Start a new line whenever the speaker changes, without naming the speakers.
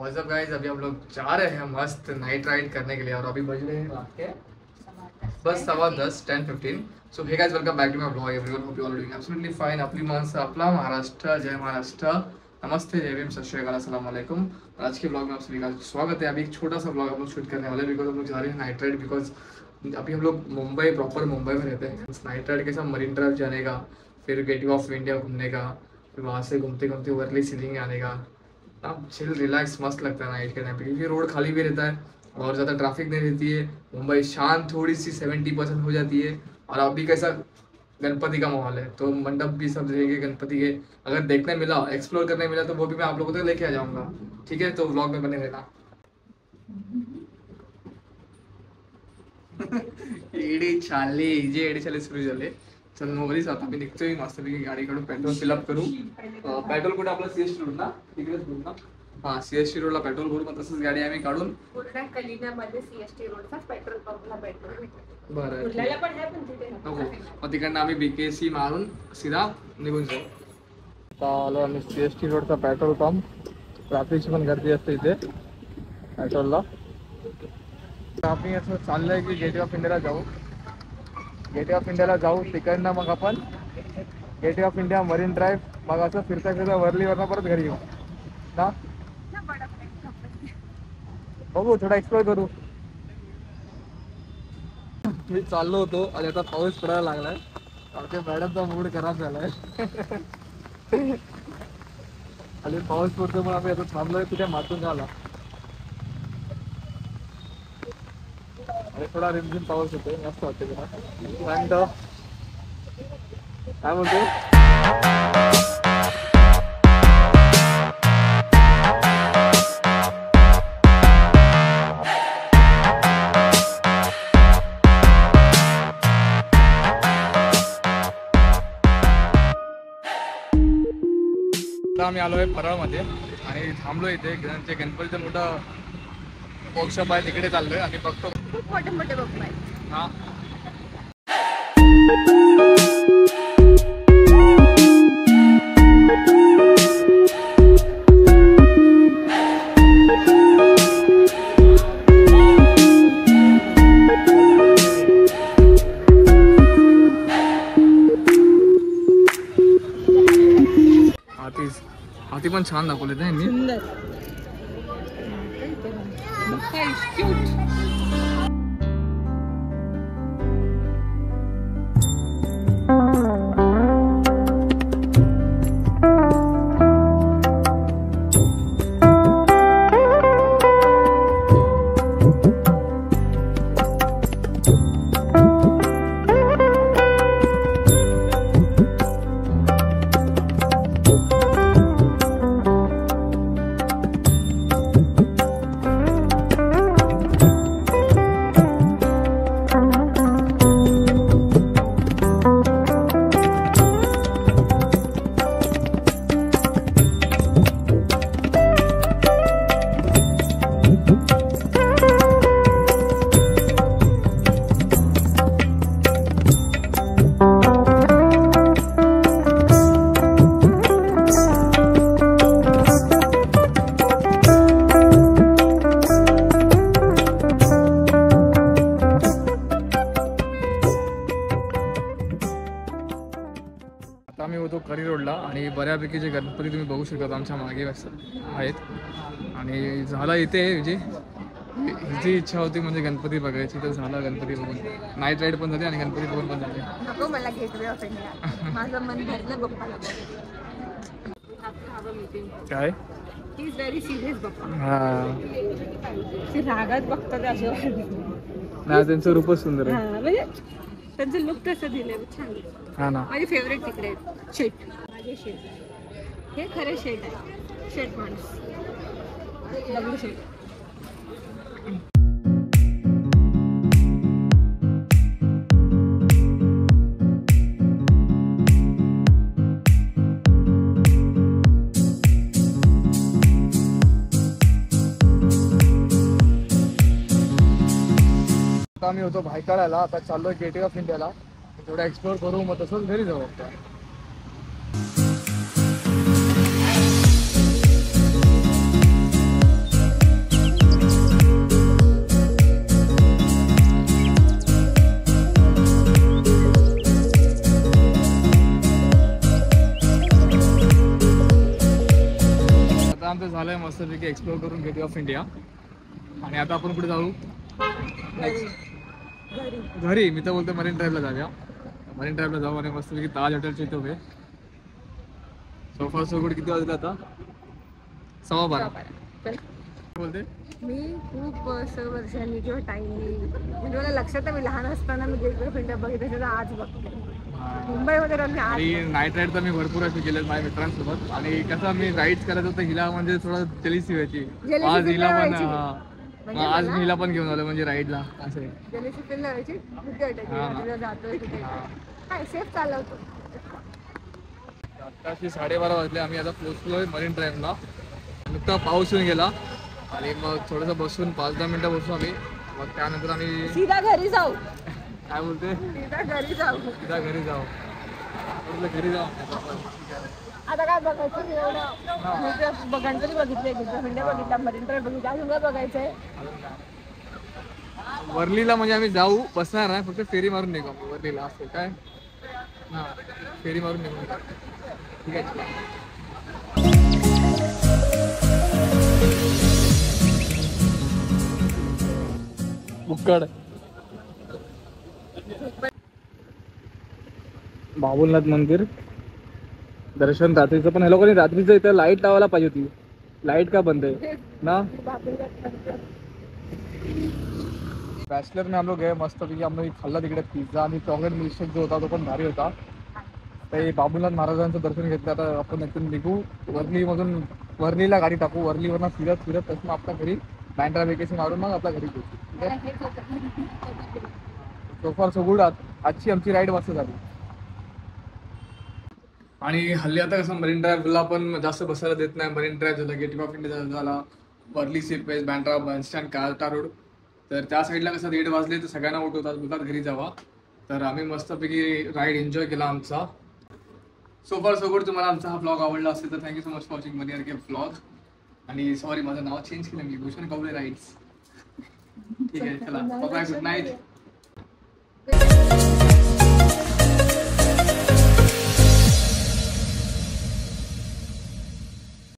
WhatsApp guys, अभी हम लोग जा रहे हैं मस्त नाइट राइड करने के लिए और अभी बज रहे हैं रात के बस 10:15 10:15. So hey guys, welcome back to my blog. Everyone, hope you all doing absolutely fine. आपली माणसं, आपला महाराष्ट्र, जय महाराष्ट्र, नमस्ते, जय भीम, सत श्री अकाल, अस्सलाम वालेकुम. आज के ब्लॉग में आप सभी का स्वागत है. अभी एक छोटा सा ब्लॉग हम लोग शूट करने वाले हैं बिकॉज हम लोग जा रहे हैं नाइट राइड. बिकॉज अभी हम लोग मुंबई, प्रॉपर मुंबई में रहते हैं. नाइट राइड के साथ मरीन ड्राइव जाने का, फिर गेटवे ऑफ इंडिया घूमने का, फिर वहाँ से घूमते घूमते वर्ली सीलिंग आने का. अब चिल रिलैक्स मस्त लगता है नाइट के टाइम पे, क्योंकि रोड खाली भी रहता है और ज़्यादा ट्रैफिक नहीं रहती है. मुंबई शांत थोड़ी सी 70% हो जाती है. और अभी कैसा गणपति का माहौल है तो मंडप भी सब रहेंगे गणपति के. अगर देखने मिला, एक्सप्लोर करने मिला तो वो भी मैं आप लोगों तक लेके आ जाऊँगा. ठीक है, तो व्लॉग में बने रहना. एडी चालली सुरू झाले. चल मोबाईलच आता मी निघतोय मस्तपैकी गाडीकडून पेट्रोल फिलअप करू. पेट्रोल कुठे आपला सीएसटी रोड ना, तिकडेच बोल ना. हां, सीएसटी रोडला पेट्रोल भरू. मग तसंच गाडी आम्ही काढून
पूर्ण कलिन्यामध्ये सीएसटी रोडचाच पेट्रोल पंपला पेट्रोल
बरं
कुठल्याला पण आहे पण तिथे
नको. मग तिकडनं आम्ही बीकेसी मारून सीधा निघून जाऊ. आता आलो आम्ही सीएसटी रोडचा पेट्रोल पंप. ट्रॅफिकची पण गर्दी असते इथे पेट्रोलला. आम्ही असं चाललंय की गेटवे ऑफ इंडियाला जाऊ. गेटवे ऑफ इंडियाला जाऊ, तिकडनं मग आपण gateway of India, marine drive, मग असं फिरता फिरता वर्लीवरनं परत घरी येऊ ना. बघू, थोडा एक्सप्लोर करू. मी चाललो होतो आणि आता पाऊस पडायला लागलाय. आमच्या मॅडमचा मूड खराब झालाय. आणि पाऊस पडतो म्हणून आम्ही आता थांबलोय कुठे मातून झाला. आणि थोडा रिमझिम पाऊस होतोय, मस्त वाटते जरा. थंड काय म्हणतो. आम्ही आलोय परळमध्ये आणि थांबलो इथे. गणपतीचं मोठं वर्कशॉप आहे, तिकडे चाललोय आणि बघतो.
खूप मोठे मोठे बघ आहेत.
हा, हाती पण छान दाखवले त्यांनी.
सुंदर क्यूट. आम्ही होतो करी रोडला आणि बऱ्यापैकी जे गणपती तुम्ही बघू शकता आमच्या मागे आहेत. आणि झाला इथे म्हणजे हिची इच्छा होती म्हणजे गणपती बघायची, तर झाला गणपती बघून. नाईट राईड पण झाली आणि गणपती बघून पण झाले. नको मला गेटवे ऑफ इंडिया, माझं मन भरलं बप्पाला.
काय
he is very serious Bappa.
हा,
ते रागात बघतात अशा.
नाही, त्यांचं रूपच सुंदर आहे.
म्हणजे त्यांचं लुक तसं दिलंय, छान.
हा ना,
माझे फेवरेट तिकडे आहेत शेट. माझे शेट हे खरे शेट आहे. शेट माणूस दगडू शेट.
आम्ही होतो भायखळ्याला, आता चाललोय गेटवे ऑफ इंडियाला. थोडं एक्सप्लोर करू, मग तसंच घरी जाऊ.
मस्तपैकी एक्सप्लोर करून गेटवे ऑफ इंडिया. आणि आता आपण कुठे जाऊ घरी. मी तर बोलतो मरीन ड्राईव्हला जाऊया. मरीन ड्राईव्हला जाऊ आणि मस्तपैकी ताज हॉटेलच्या इथे उभे. सोफा सोगड किती वाजले आता 12:15. बोलते
मी खूप वर्षांनी किंवा टाईमनी म्हणजे मला लक्षात आहे, मी लहान असताना मी गेटवे ऑफ इंडिया बघितलं, आज बघते मुंबईमध्ये राहून मी आज
आणि नाईट राईड तर मी भरपूर अशी केले माझ्या मित्रांसोबत. आणि कसं मी राईड्स करायचं तर हिला म्हणजे थोडं जेलिसी व्हायची. आज हिला पण आज मी हिला पण घेऊन आलो म्हणजे राईडला. असं
जेलिसी फील करायची, भीती वाटायची जातोय तिथे काय सेफ चालवतो.
आत्ताशी 12:30 वाजले. आम्ही आता पोहोचलोय मरीन ड्राईव्हला. नुकता पाऊस येऊन गेला आणि मग थोडंसं बसून 5-10 मिनिटं बसू आम्ही. मग त्यानंतर आम्ही
सीधा घरी जाऊ.
काय बोलते
सीधा घरी जाऊ.
सीधा घरी जाऊ. घरी जाऊ.
आता काय बघायचं एवढं गणपती बघितले, इंडिया बघितला, मरीन ड्राईव्ह बघितला, अजून काय बघायचंय.
वर्लीला म्हणजे आम्ही जाऊ बसणार नाही, फक्त फेरी मारून निघू आम्ही वर्लीला. असं काय हां फेरी मारून निघू. ठीक आहे. बुक्कड बाबुलनाथ मंदिर दर्शन रात्रीचं. पण ह्या लोकांनी रात्रीचं इथं लाईट लावायला पाहिजे होती. लाईट का बंद आहे ना. बॅचलर में हम लोग गए मस्तपैकी. हम लोग खाल्ला तिकडे पिझ्झा आणि चॉकलेट मिल्कशेक जो होता तो पण भारी होता. ते बाबुलनाथ महाराजांचं दर्शन घेतलं. आता आपण इथून निघू वर्लीमधून. वर्लीला गाडी टाकू. वर्लीवरनं फिरत फिरत तसं आपल्या घरी बँड्रा वेकेशन मारून मग आपल्या घरी पोहोचू. So far so good. आजची आमची राईड मस्त झाली. आणि हल्ली आता कसं मरीन ड्राईव्हला पण जास्त बसायला देत नाही. मरीन ड्राईव्ह झालं, गेटवे ऑफ इंडिया झाला, वर्ली सी प्लेस, बँड्रा बसस्टँड, काल्टा रोड. तर त्या साईडला कसं 1:30 वाजले तर सगळ्यांना उठवतात, बोलतात घरी जावा. तर आम्ही मस्तपैकी राईड एन्जॉय केला आमचा. So far so good. तुम्हाला आमचा हा ब्लॉग आवडला असेल तर thank you so much for watching Mani R K blog. आणि सॉरी माझं नाव चेंज केलं मी, भूषण कवळे राईड्स. ठीक आहे, चला बाय, गुड नाईट.